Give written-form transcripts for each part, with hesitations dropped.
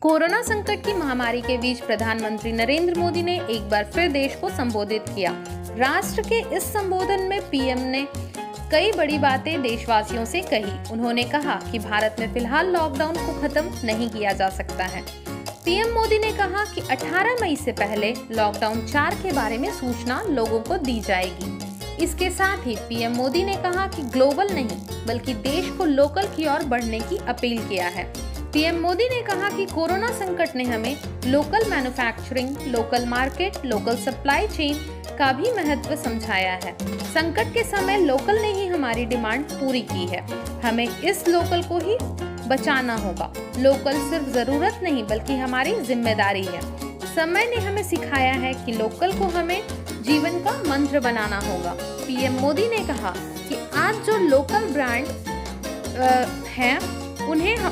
Corona संकट की महामारी के बीच प्रधानमंत्री नरेंद्र मोदी ने एक बार फिर देश को संबोधित किया। राष्ट्र के इस संबोधन में पीएम ने कई बड़ी बातें देशवासियों से कही। उन्होंने कहा कि भारत में फिलहाल लॉकडाउन को खत्म नहीं किया जा सकता है। पीएम मोदी ने कहा कि 18 मई से पहले लॉकडाउन 4 के बारे में सूचना लोगों को दी जाएगी। इसके साथ ही पीएम मोदी ने कहा कि ग्लोबल नहीं बल्कि देश को लोकल की ओर बढ़ने की अपील किया है। पीएम मोदी ने कहा कि कोरोना संकट ने हमें local manufacturing, local market, local supply chain का भी महत्व समझाया है। संकट के समय लोकल ने ही हमारी डिमांड पूरी की है। हमें इस लोकल को ही बचाना होगा। लोकल सिर्फ जरूरत नहीं बल्कि हमारी जिम्मेदारी है। समय ने हमें सिखाया है कि लोकल को हमें जीवन का मंत्र बनाना होगा। पीएम मोदी ने कहा कि आज जो लोकल ब्रांड हैं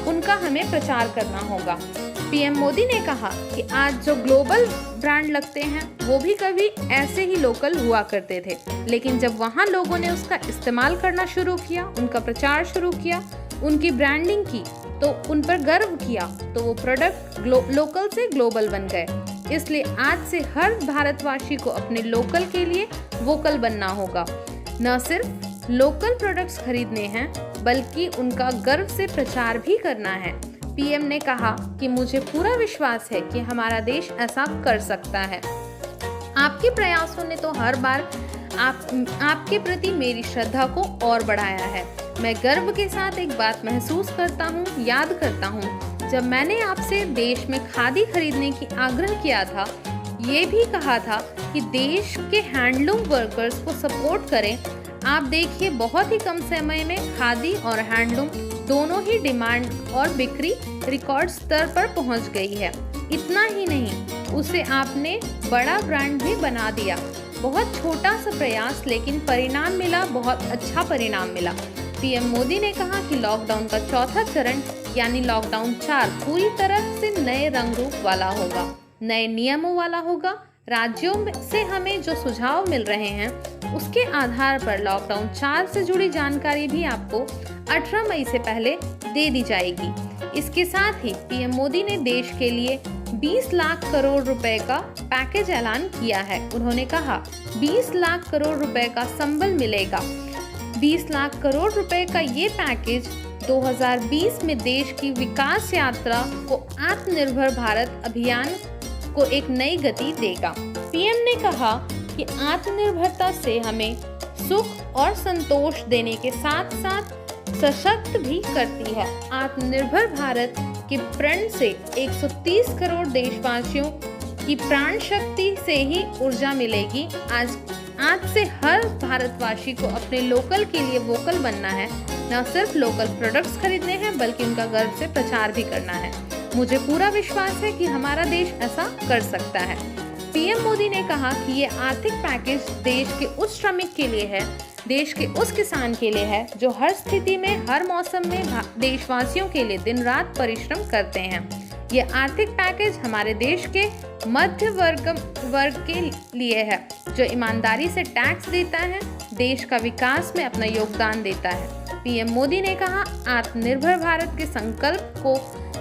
उनका हमें प्रचार करना होगा। पीएम मोदी ने कहा कि आज जो ग्लोबल ब्रांड लगते हैं वो भी कभी ऐसे ही लोकल हुआ करते थे, लेकिन जब वहाँ लोगों ने उसका इस्तेमाल करना शुरू किया, उनका प्रचार शुरू किया, उनकी ब्रांडिंग की, तो उन पर गर्व किया, तो वो प्रोडक्ट लोकल से ग्लोबल बन गए। इसलिए आज से हर भारतवासी को अपने लोकल के लिए वोकल बनना होगा। न सिर्फ लोकल प्रोडक्ट्स खरीदने हैं बल्कि उनका गर्व से प्रचार भी करना है। पीएम ने कहा कि मुझे पूरा विश्वास है कि हमारा देश ऐसा कर सकता है। आपके प्रयासों ने तो हर बार आपके प्रति मेरी श्रद्धा को और बढ़ाया है। मैं गर्व के साथ एक बात महसूस करता हूँ, याद करता हूँ, जब मैंने आपसे देश में खादी खरीदने की आग्रह किया था, ये भी कहा था कि देश के हैंडलूम वर्कर्स को सपोर्ट करें। आप देखिए, बहुत ही कम समय में खादी और हैंडलूम दोनों ही डिमांड और बिक्री रिकॉर्ड स्तर पर पहुंच गई है। इतना ही नहीं, उसे आपने बड़ा ब्रांड भी बना दिया। बहुत छोटा सा प्रयास, लेकिन परिणाम मिला, बहुत अच्छा परिणाम मिला। पीएम मोदी ने कहा कि लॉकडाउन का चौथा चरण यानी लॉकडाउन 4 पूरी तरह से नए रंग रूप वाला होगा, नए नियमों वाला होगा। राज्यों से हमें जो सुझाव मिल रहे हैं उसके आधार पर लॉकडाउन 4 से जुड़ी जानकारी भी आपको 18 मई से पहले दे दी जाएगी। इसके साथ ही पीएम मोदी ने देश के लिए 20 लाख करोड़ रुपए का पैकेज ऐलान किया है। उन्होंने कहा 20 लाख करोड़ रुपए का संबल मिलेगा। 20 लाख करोड़ रुपए का ये पैकेज 2020 में देश की विकास यात्रा को आत्मनिर्भर भारत अभियान को एक नई गति देगा। पीएम ने कहा कि आत्मनिर्भरता से हमें सुख और संतोष देने के साथ साथ सशक्त भी करती है। आत्मनिर्भर भारत के प्रण से 130 करोड़ देशवासियों की प्राण शक्ति से ही ऊर्जा मिलेगी। आज से हर भारतवासी को अपने लोकल के लिए वोकल बनना है। न सिर्फ लोकल प्रोडक्ट्स खरीदने हैं बल्कि उनका गर्व से प्रचार भी करना है। मुझे पूरा विश्वास है कि हमारा देश ऐसा कर सकता है। पीएम मोदी ने कहा कि ये आर्थिक पैकेज देश के उस श्रमिक के लिए है, देश के उस किसान के लिए है जो हर स्थिति में, हर मौसम में देशवासियों के लिए दिन रात परिश्रम करते हैं। ये आर्थिक पैकेज हमारे देश के मध्य वर्ग के लिए है जो ईमानदारी से टैक्स देता है, देश का विकास में अपना योगदान देता है। पीएम मोदी ने कहा आत्मनिर्भर भारत के संकल्प को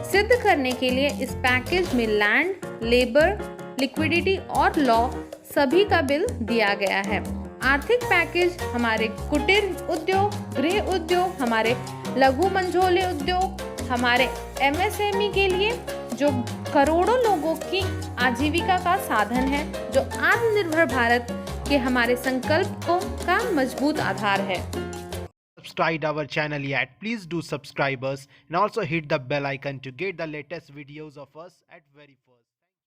सिद्ध करने के लिए इस पैकेज में लैंड, लेबर, लिक्विडिटी और लॉ सभी का बिल दिया गया है। आर्थिक पैकेज हमारे कुटीर उद्योग, गृह उद्योग, हमारे लघु मंझोले उद्योग, हमारे एमएसएमई के लिए जो करोड़ों लोगों की आजीविका का साधन है, जो आत्मनिर्भर भारत के हमारे संकल्प का मजबूत आधार है। Subscribe our channel yet, please do subscribe us and also hit the bell icon to get the latest videos of us at very first.